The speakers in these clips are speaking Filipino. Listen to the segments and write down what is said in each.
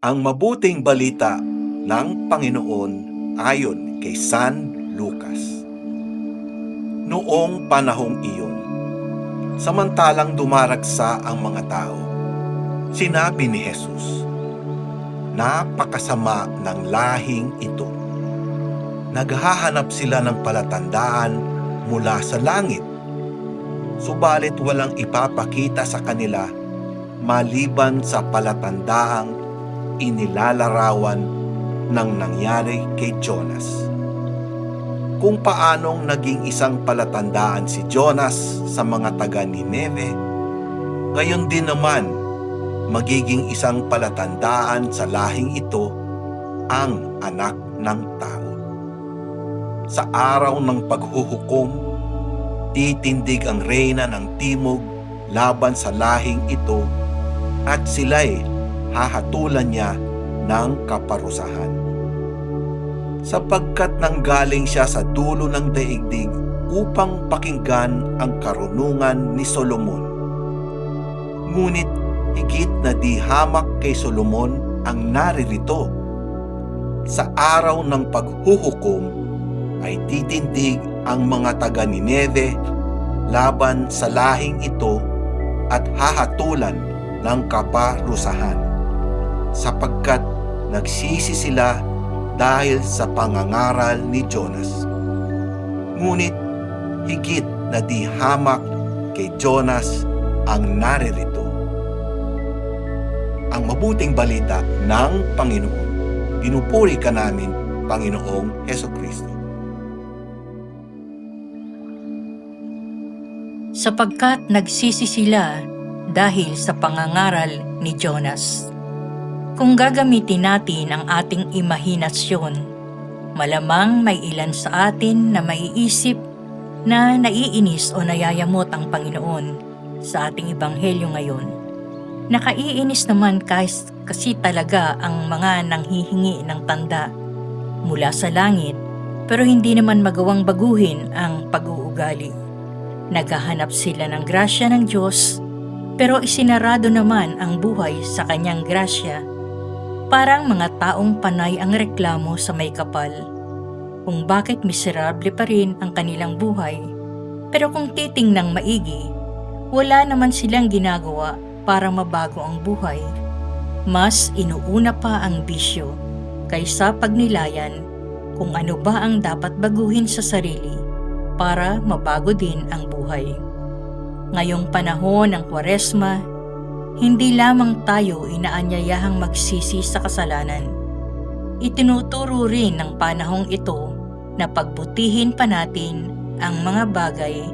Ang mabuting balita ng Panginoon ayon kay San Lucas. Noong panahong iyon, samantalang dumaragsa ang mga tao, sinabi ni Jesus, "Napakasama ng lahing ito. Naghahanap sila ng palatandaan mula sa langit, subalit walang ipapakita sa kanila maliban sa palatandaang inilalarawan ng nangyari kay Jonas. Kung paanong naging isang palatandaan si Jonas sa mga taga Nineve, gayon din naman magiging isang palatandaan sa lahing ito ang Anak ng Tao. Sa araw ng paghuhukom, titindig ang reyna ng timog laban sa lahing ito at sila'y hahatulan niya ng kaparusahan. Sapagkat nanggaling siya sa dulo ng daigdig upang pakinggan ang karunungan ni Solomon. Ngunit higit na di hamak kay Solomon ang naririto. Sa araw ng paghuhukom ay titindig ang mga taga Nineve laban sa lahing ito at hahatulan ng kaparusahan, sapagkat nagsisi sila dahil sa pangangaral ni Jonas. Ngunit higit na di hamak kay Jonas ang naririto." Ang mabuting balita ng Panginoon. Pinupuri ka namin, Panginoong Hesukristo. Sapagkat nagsisi sila dahil sa pangangaral ni Jonas. Kung gagamitin natin ang ating imahinasyon, malamang may ilan sa atin na maiisip na naiinis o nayayamot ang Panginoon sa ating ebanghelyo ngayon. Nakaiinis naman kasi talaga ang mga nanghihingi ng tanda mula sa langit, pero hindi naman magawang baguhin ang pag-uugali. Naghahanap sila ng grasya ng Diyos, pero isinarado naman ang buhay sa kanyang grasya. Parang mga taong panay ang reklamo sa may kapal, kung bakit miserable pa rin ang kanilang buhay. Pero kung titingnang maigi, wala naman silang ginagawa para mabago ang buhay. Mas inuuna pa ang bisyo kaysa pagnilayan kung ano ba ang dapat baguhin sa sarili para mabago din ang buhay. Ngayong panahon ng Kwaresma, hindi lamang tayo inaanyayahang magsisi sa kasalanan. Itinuturo rin ng panahong ito na pagbutihin pa natin ang mga bagay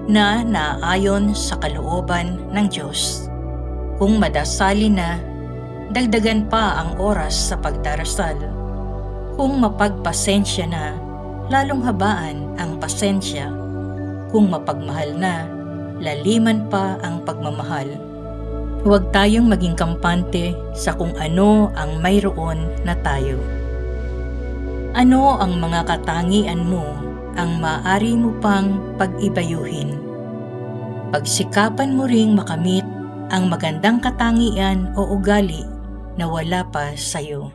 na naayon sa kalooban ng Diyos. Kung madasalin na, dagdagan pa ang oras sa pagdarasal. Kung mapagpasensya na, lalong habaan ang pasensya. Kung mapagmahal na, laliman pa ang pagmamahal. Huwag tayong maging kampante sa kung ano ang mayroon na tayo. Ano ang mga katangian mo ang maaari mo pang pag-ibayuhin? Pagsikapan mo ring makamit ang magandang katangian o ugali na wala pa sa iyo.